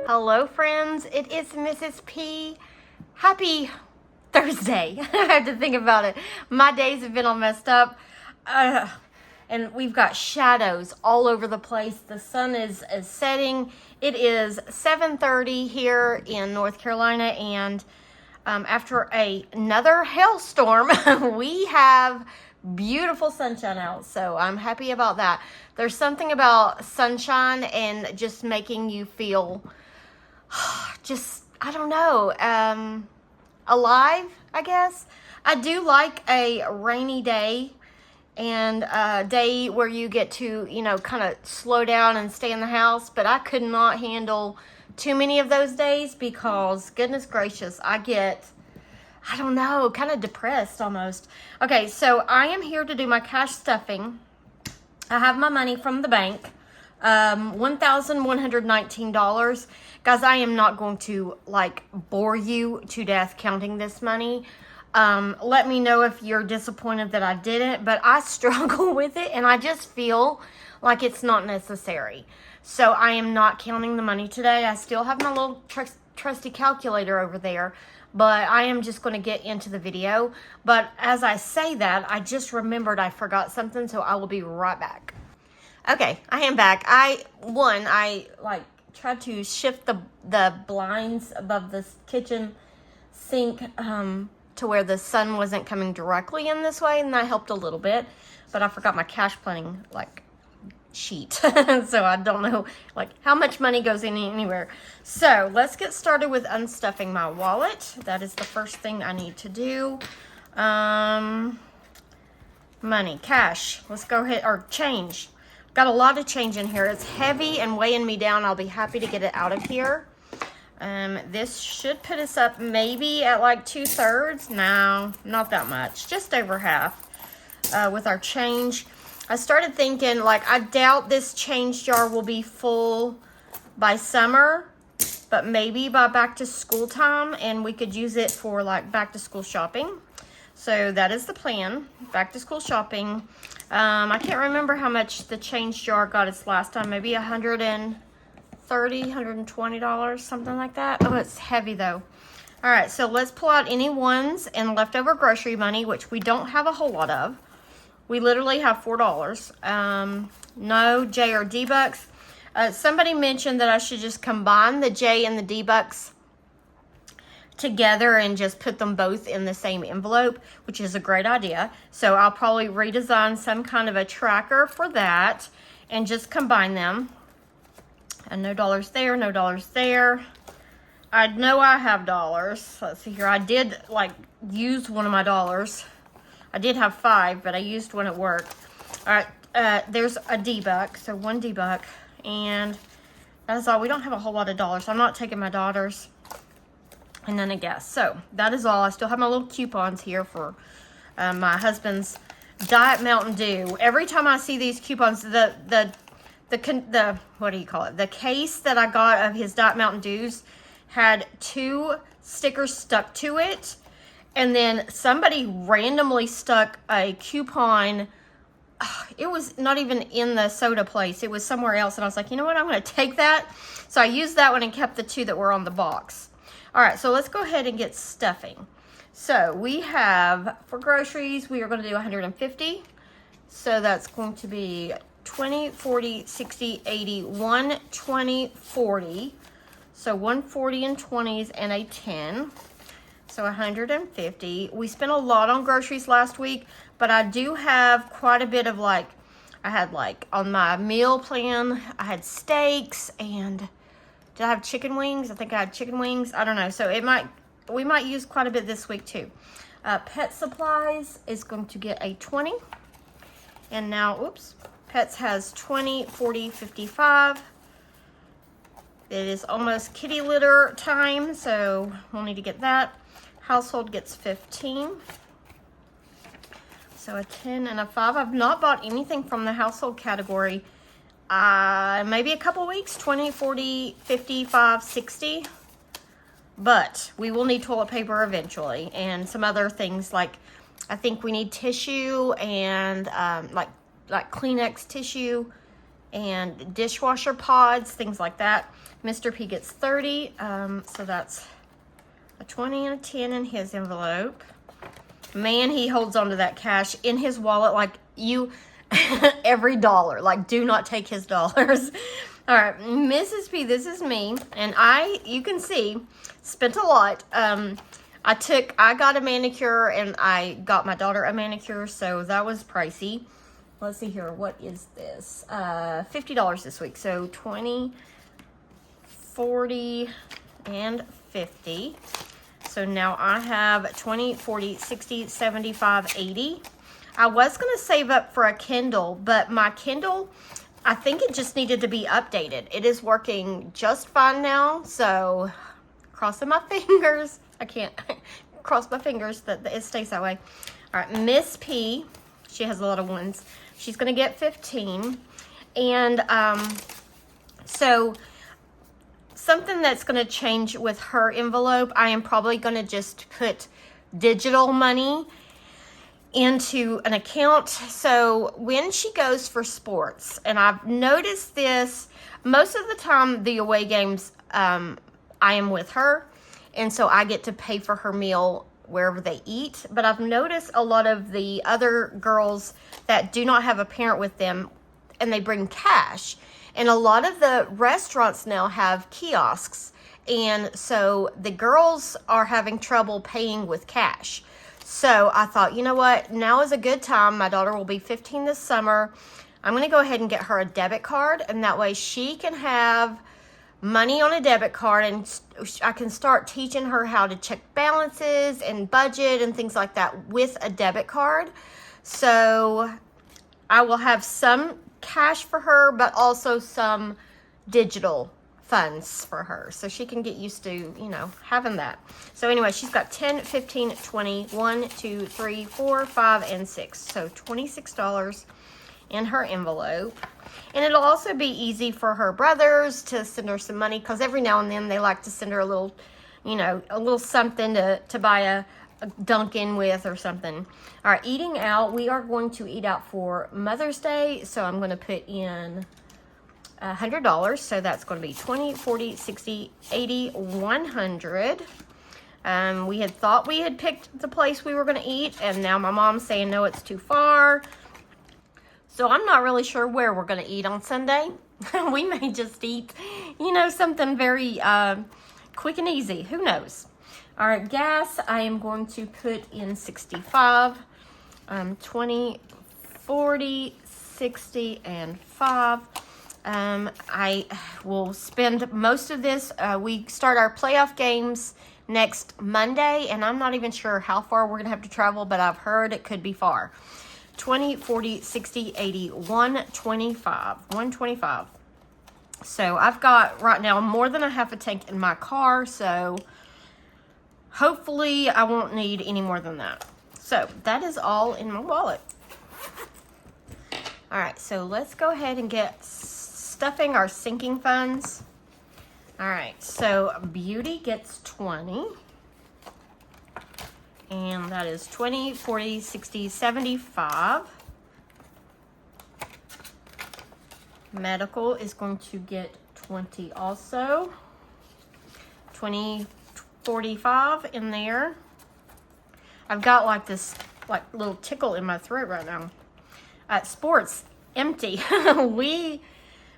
Hello friends, it is Mrs. P. Happy Thursday. I have to think about it. My days have been all messed up. And we've got shadows all over the place. The sun is setting. It is 7:30 here in North Carolina, and after another hailstorm, we have beautiful sunshine out, so I'm happy about that. There's something about sunshine and just making you feel just, I don't know, alive, I guess. I do like a rainy day and a day where you get to, kind of slow down and stay in the house, but I could not handle too many of those days because, goodness gracious, I get, I don't know, kind of depressed almost. Okay, so I am here to do my cash stuffing. I have my money from the bank, $1,119. Guys, I am not going to bore you to death counting this money. Let me know if you're disappointed that I didn't, but I struggle with it and I just feel like it's not necessary. So I am not counting the money today. I still have my little trusty calculator over there, but I am just going to get into the video. But as I say that, I just remembered I forgot something, so I will be right back. Okay, I am back. I tried to shift the blinds above the kitchen sink to where the sun wasn't coming directly in this way, and that helped a little bit. But I forgot my cash planning sheet, so I don't know how much money goes in anywhere. So let's get started with unstuffing my wallet. That is the first thing I need to do. Money, cash. Let's go ahead, or change. Got a lot of change in here. It's heavy and weighing me down. I'll be happy to get it out of here. This should put us up maybe at 2/3. No, not that much. Just over half with our change. I started thinking, I doubt this change jar will be full by summer, but maybe by back to school time, and we could use it for back to school shopping. So that is the plan, back to school shopping. I can't remember how much the change jar got us last time, maybe $130, $120, something like that. Oh, it's heavy though. All right, so let's pull out any ones and leftover grocery money, which we don't have a whole lot of. We literally have $4. No J or D bucks. Somebody mentioned that I should just combine the J and the D bucks together and just put them both in the same envelope, which is a great idea. So I'll probably redesign some kind of a tracker for that and just combine them. And no dollars there, no dollars there. I know I have dollars. Let's see here. I did use one of my dollars. I did have 5, but I used one at work. All right, there's a D buck, so 1 D buck, and that's all. We don't have a whole lot of dollars. I'm not taking my daughter's, and then a guess. So that is all. I still have my little coupons here for my husband's Diet Mountain Dew. Every time I see these coupons, the what do you call it? The case that I got of his Diet Mountain Dews had 2 stickers stuck to it. And then somebody randomly stuck a coupon. It was not even in the soda place. It was somewhere else. And I was like, you know what? I'm going to take that. So I used that one and kept the 2 that were on the box. All right, so let's go ahead and get stuffing. So we have, for groceries, we are going to do 150. So that's going to be 20, 40, 60, 80, 120, 40. So 140 in 20s and a 10. So 150. We spent a lot on groceries last week, but I do have quite a bit of I had on my meal plan, I had steaks, and did I have chicken wings? I think I had chicken wings. I don't know. So we might use quite a bit this week too. Pet supplies is going to get a 20. And now, oops, Pets has 20, 40, 55. It is almost kitty litter time, so we'll need to get that. Household gets 15. So a 10 and a 5. I've not bought anything from the household category. Maybe a couple weeks, 20, 40, 55, 60. But we will need toilet paper eventually. And some other things I think we need tissue and like Kleenex tissue and dishwasher pods, things like that. Mr. P gets 30, so that's a 20 and a 10 in his envelope. Man, he holds on to that cash in his wallet like you, every dollar. Like, do not take his dollars. All right, Mrs. P, this is me, and you can see, spent a lot. I got a manicure, and I got my daughter a manicure, so that was pricey. Let's see here, what is this? $50 this week, so 20, 40, and 50. So now I have 20, 40, 60, 75, 80. I was going to save up for a Kindle, but my Kindle, I think it just needed to be updated. It is working just fine now, so crossing my fingers. I can't cross my fingers that it stays that way. All right, Miss P, she has a lot of ones. She's going to get 15. And so something that's going to change with her envelope, I am probably going to just put digital money into an account. So when she goes for sports, and I've noticed this most of the time, the away games, I am with her, and so I get to pay for her meal wherever they eat. But I've noticed a lot of the other girls that do not have a parent with them, and they bring cash. And a lot of the restaurants now have kiosks, and so the girls are having trouble paying with cash. So I thought, you know what? Now is a good time. My daughter will be 15 this summer. I'm going to go ahead and get her a debit card, and that way she can have money on a debit card, and I can start teaching her how to check balances and budget and things like that with a debit card. So I will have some cash for her, but also some digital funds for her, so she can get used to, you know, having that. So anyway, she's got 10, 15, 20, 1, 2, 3, 4, 5, and 6. So $26 in her envelope. And it'll also be easy for her brothers to send her some money, because every now and then they like to send her a little, you know, a little something to buy a Dunkin' with or something. All right, eating out. We are going to eat out for Mother's Day, so I'm going to put in $100, so that's going to be 20, 40, 60, 80, 100. We had thought we had picked the place we were going to eat, and now my mom's saying no, it's too far. So I'm not really sure where we're going to eat on Sunday. We may just eat, you know, something very quick and easy. Who knows? All right, gas, I am going to put in 65, 20, 40, 60, and 5. I will spend most of this. We start our playoff games next Monday, and I'm not even sure how far we're going to have to travel, but I've heard it could be far. 20, 40, 60, 80, 125. 125. So I've got right now more than a half a tank in my car, so hopefully I won't need any more than that. So that is all in my wallet. All right, so let's go ahead and get stuffing our sinking funds. All right, so Beauty gets 20. And that is 20, 40, 60, 75. Medical is going to get 20 also. 20, 45 in there. I've got like this little tickle in my throat right now. Sports, empty. We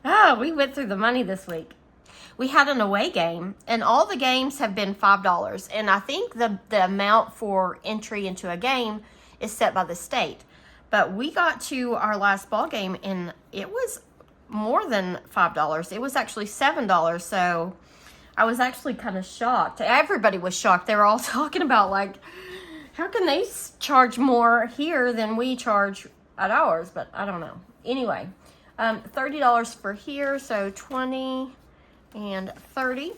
went through the money this week. We had an away game, and all the games have been $5. And I think the amount for entry into a game is set by the state. But we got to our last ball game, and it was more than $5. It was actually $7. So I was actually kind of shocked. Everybody was shocked. They were all talking about, like, how can they charge more here than we charge at ours? But I don't know. Anyway, $30 for here, so 20 and 30.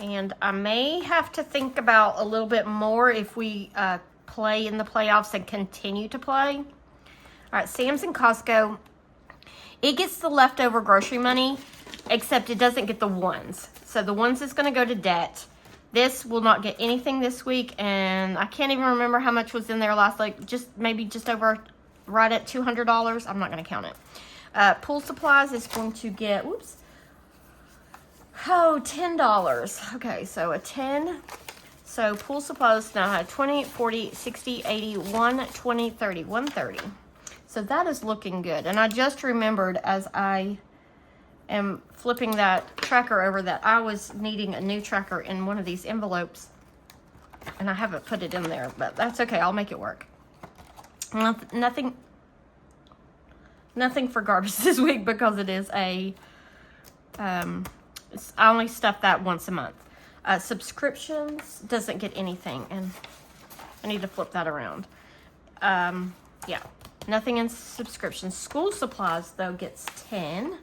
And I may have to think about a little bit more if we play in the playoffs and continue to play. All right, Sam's and Costco. It gets the leftover grocery money, except it doesn't get the ones. So the ones is going to go to debt. This will not get anything this week, and I can't even remember how much was in there last week. Maybe just over right at $200. I'm not going to count it. Pool supplies is going to get, whoops, oh, $10. Okay, so a 10. So pool supplies now have 20, 40, 60, 80, 1, 20, 30, 130. So that is looking good. And I just remembered as I am flipping that tracker over that I was needing a new tracker in one of these envelopes. And I haven't put it in there, but that's okay. I'll make it work. Nothing for garbage this week because it is a, I only stuff that once a month. Subscriptions doesn't get anything, and I need to flip that around. Yeah, nothing in subscriptions. School supplies, though, gets 10.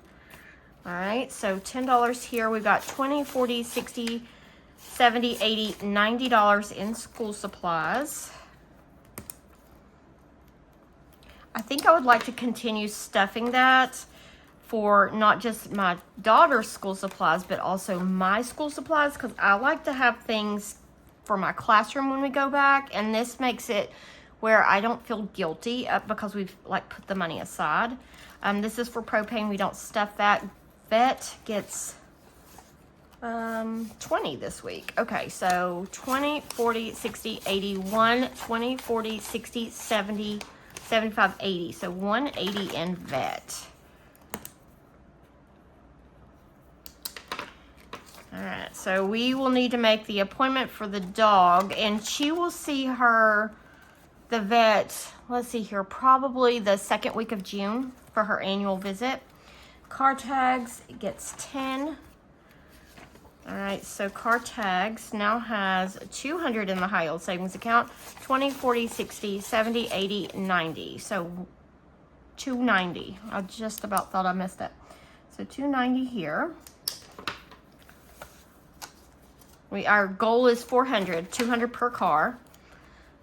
All right, so $10 here. We've got 20, 40, 60, 70, 80, $90 in school supplies. I think I would like to continue stuffing that for not just my daughter's school supplies, but also my school supplies, because I like to have things for my classroom when we go back, and this makes it where I don't feel guilty because we've like put the money aside. This is for propane. We don't stuff that. Vet gets 20 this week. Okay, so 20, 40, 60, 80, 1, 20, 40, 60, 70, 75, 80. So 180 in vet. All right, so we will need to make the appointment for the dog, and she will see the vet, let's see here, probably the second week of June for her annual visit. Car tags, it gets 10. All right, so car tags now has 200 in the high yield savings account, 20, 40, 60, 70, 80, 90. So 290. I just about thought I missed it. So 290 here. Our goal is 400, 200 per car.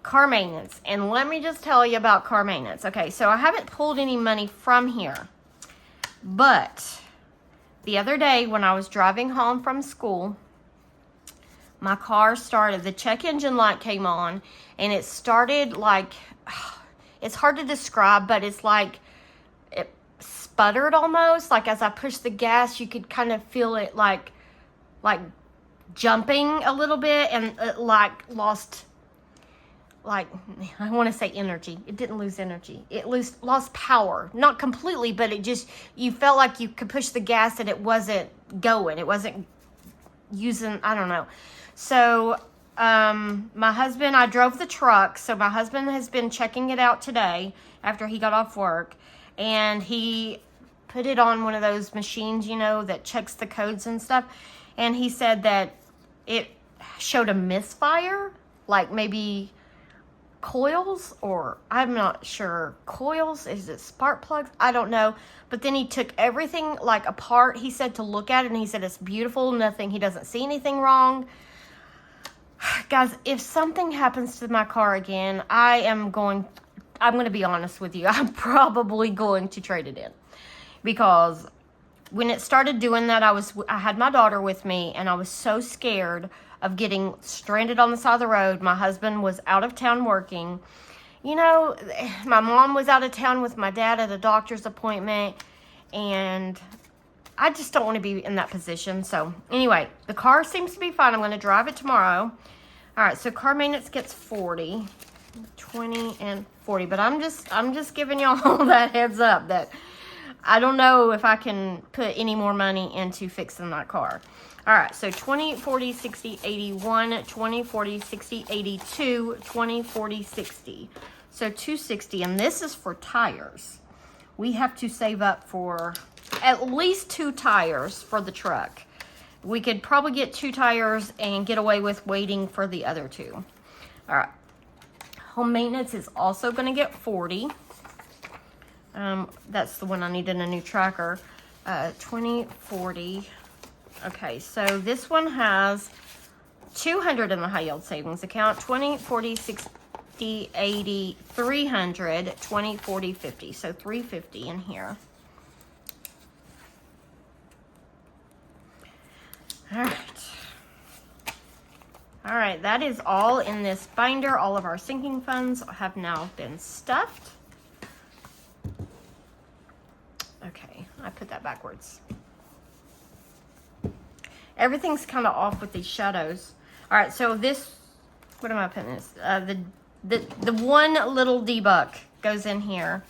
Car maintenance. And let me just tell you about car maintenance. Okay, so I haven't pulled any money from here. But the other day when I was driving home from school, my car started, the check engine light came on, and it started like, it's hard to describe, but it's like, it sputtered almost. Like as I pushed the gas, you could kind of feel it like jumping a little bit, and it lost, I want to say energy. It didn't lose energy. It lost power. Not completely, but it just, you felt like you could push the gas and it wasn't going. It wasn't using, I don't know. So my husband, I drove the truck, so my husband has been checking it out today after he got off work, and he put it on one of those machines, that checks the codes and stuff, and he said that it showed a misfire, like maybe coils, or I'm not sure. Coils? Is it spark plugs? I don't know. But then he took everything apart, he said, to look at it, and he said it's beautiful, nothing, he doesn't see anything wrong. Guys, if something happens to my car again, I'm going to be honest with you, I'm probably going to trade it in. Because when it started doing that, I had my daughter with me, and I was so scared of getting stranded on the side of the road. My husband was out of town working. My mom was out of town with my dad at a doctor's appointment, and I just don't want to be in that position. So anyway, the car seems to be fine. I'm going to drive it tomorrow. All right, so car maintenance gets 40, 20, and 40. But I'm just giving y'all that heads up that I don't know if I can put any more money into fixing that car. All right, so 20, 40, 60, 81, 20, 40, 60, 82, 20, 40, 60. So 260, and this is for tires. We have to save up for at least 2 tires for the truck. We could probably get 2 tires and get away with waiting for the other 2. All right. Home maintenance is also going to get 40. That's the one I need in a new tracker. 20, 40. Okay, so this one has 200 in the high yield savings account. 20, 40, 60, 80, 300, 20, 40, 50. So 350 in here. All right. All right, that is all in this binder. All of our sinking funds have now been stuffed. Okay, I put that backwards. Everything's kind of off with these shadows. All right, so this, what am I putting this? The one little D-buck goes in here.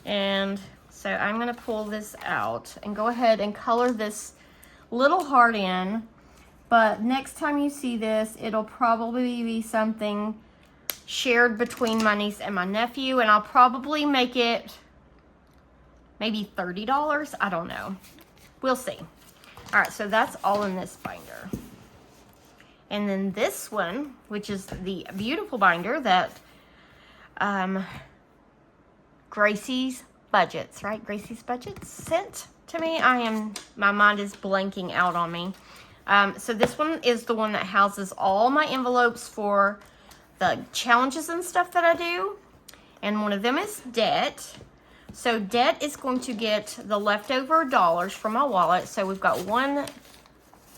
And so I'm going to pull this out and go ahead and color this little heart in. But next time you see this, it'll probably be something shared between my niece and my nephew. And I'll probably make it maybe $30. I don't know. We'll see. All right, so that's all in this binder. And then this one, which is the beautiful binder that Gracie's Budgets, right? Gracie's Budgets sent to me. My mind is blanking out on me. So this one is the one that houses all my envelopes for the challenges and stuff that I do. And one of them is debt. So debt is going to get the leftover dollars from my wallet. So we've got 1,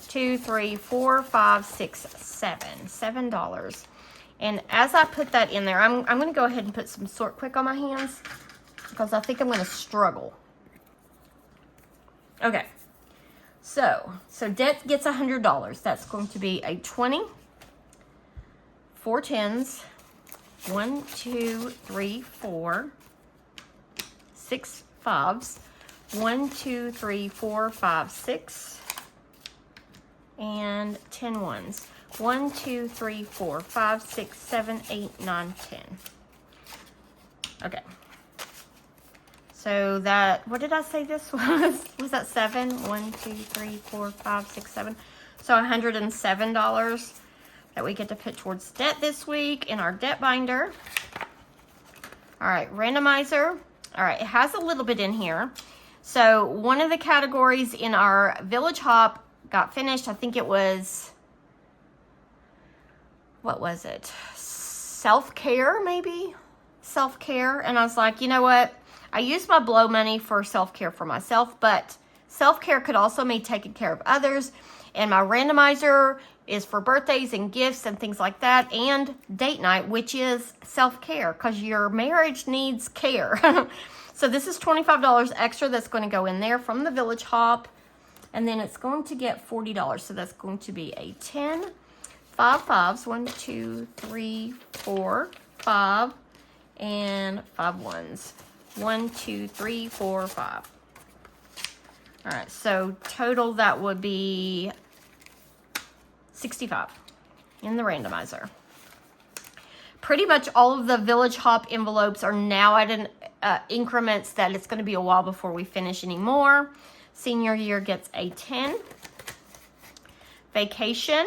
2, 3, 4, 5, 6, 7. $7. And as I put that in there, I'm going to go ahead and put some Sort Quick on my hands because I think I'm going to struggle. Okay. So debt gets $100. That's going to be a 20, 4 tens, 1, 2, 3, 4, 6 fives, 1, 2, 3, 4, 5, 6, and 10 ones. 1, 2, 3, 4, 5, 6, 7, 8, 9, 10. Okay. So that, what did I say this was? Was that 7? 1, 2, 3, 4, 5, 6, 7. So $107 that we get to put towards debt this week in our debt binder. All right, randomizer. All right, it has a little bit in here. So one of the categories in our Village Hop got finished. I think it was, what was it? Self-care, maybe? Self-care. And I was like, you know what? I use my blow money for self-care for myself, but self-care could also mean taking care of others. And my randomizer is for birthdays and gifts and things like that, and date night, which is self-care because your marriage needs care. So this is $25 extra that's going to go in there from the Village Hop. And then it's going to get $40. So that's going to be a 10, 5 fives, 1, 2, 3, 4, 5, and 5 ones. 1, 2, 3, 4, 5. All right, so total that would be 65 in the randomizer. Pretty much all of the Village Hop envelopes are now at an increments that it's going to be a while before we finish any more. Senior year gets a 10. Vacation.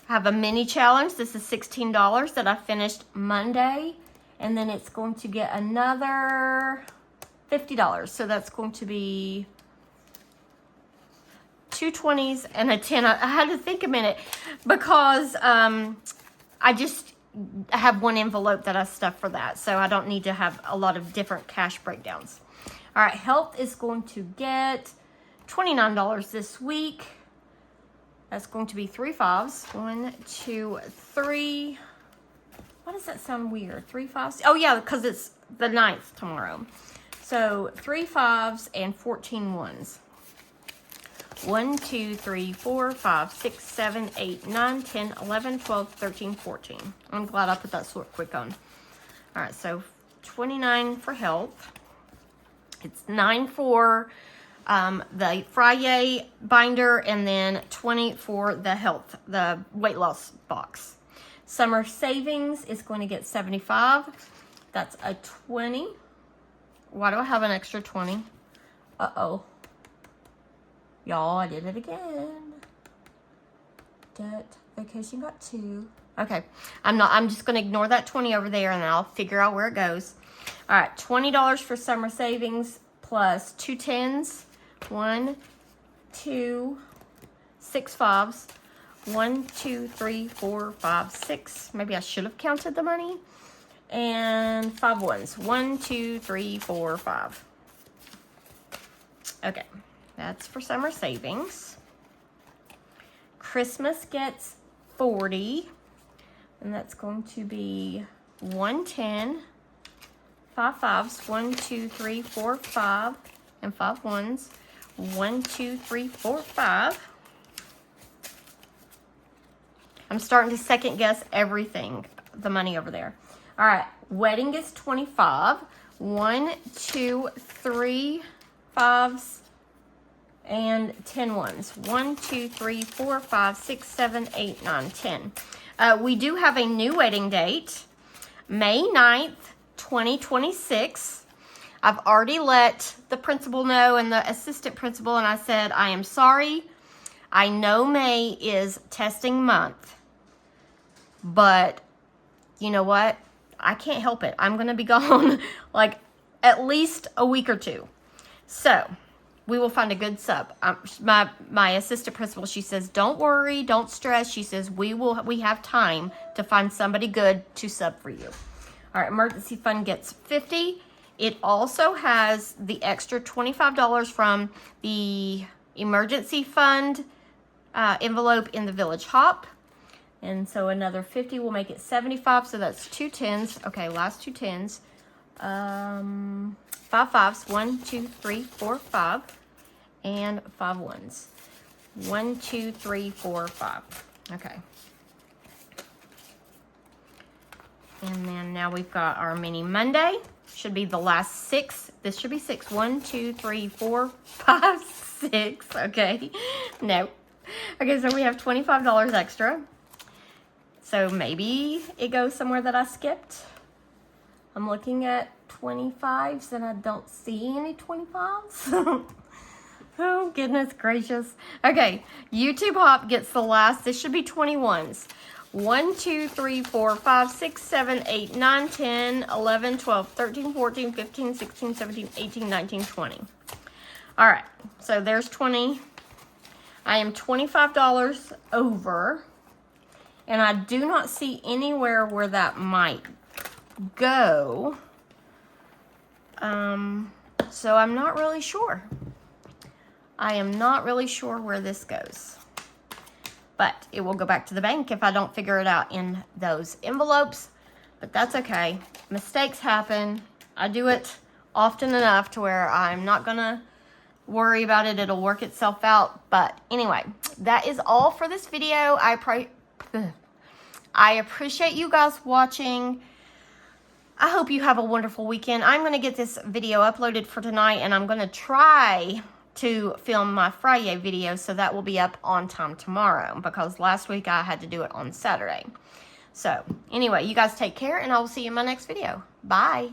I have a mini challenge. This is $16 that I finished Monday. And then it's going to get another $50. So that's going to be 2 20s and a 10. I had to think a minute because I have one envelope that I stuffed for that. So I don't need to have a lot of different cash breakdowns. All right, health is going to get $29 this week. That's going to be 3 fives. 1, 2, 3. Why does that sound weird? 3 fives? Oh, yeah, because it's the 9th tomorrow. So 3 fives and 14 ones. 1, 2, 3, 4, 5, 6, 7, 8, 9, 10, 11, 12, 13, 14. I'm glad I put that Sort Quick on. All right, so 29 for health. It's 9 for the Friday binder, and then 20 for the health, the weight loss box. Summer savings is going to get 75. That's a 20. Why do I have an extra 20? Uh-oh. Y'all, I did it again. Debt, vacation got 2. Okay, I'm just going to ignore that 20 over there, and I'll figure out where it goes. All right, $20 for summer savings plus 2 10s. 1, 2, 6 fives. 1, 2, 3, 4, 5, 6. Maybe I should have counted the money. And 5 ones. 1, 2, 3, 4, 5. Okay, that's for summer savings. Christmas gets 40. And that's going to be 1 10, 5 fives. 1, 2, 3, 4, 5. and 5 ones. 1, 2, 3, 4, 5. I'm starting to second guess everything, the money over there. All right, wedding is 25. 1, 2, 3 5s and 10 ones. 1, 2, 3, 4, 5, 6, 7, 8, 9, 10. We do have a new wedding date, May 9th, 2026. I've already let the principal know and the assistant principal, and I said, I am sorry. I know May is testing month, but you know what? I can't help it. I'm going to be gone like at least a week or 2. So we will find a good sub. My assistant principal, she says, don't worry, don't stress. She says, we have time to find somebody good to sub for you. All right, emergency fund gets 50. It also has the extra $25 from the emergency fund envelope in the Village Hop. And so another 50 will make it 75. So that's 2 10s. Okay, last 2 10s. 5 5s. 1, 2, 3, 4, 5. And 5 ones. 1, 2, 3, 4, 5. Okay. And then now we've got our mini Monday. Should be the last 6. This should be 6. 1, 2, 3, 4, 5, 6. Okay. No. Okay, so we have $25 extra. So maybe it goes somewhere that I skipped. I'm looking at 25s and I don't see any 25s. Oh, goodness gracious. Okay, YouTube Hop gets the last. This should be 21s. 1, 2, 3, 4, 5, 6, 7, 8, 9, 10, 11, 12, 13, 14, 15, 16, 17, 18, 19, 20. All right, so there's 20. I am $25 over, and I do not see anywhere where that might go. So I'm not really sure. I am not really sure where this goes. But it will go back to the bank if I don't figure it out in those envelopes. But that's okay. Mistakes happen. I do it often enough to where I'm not going to worry about it. It'll work itself out. But anyway, that is all for this video. I appreciate you guys watching. I hope you have a wonderful weekend. I'm going to get this video uploaded for tonight, and I'm going to try to film my Friday video, so that will be up on time tomorrow, because last week I had to do it on Saturday. So anyway, you guys take care, and I will see you in my next video. Bye.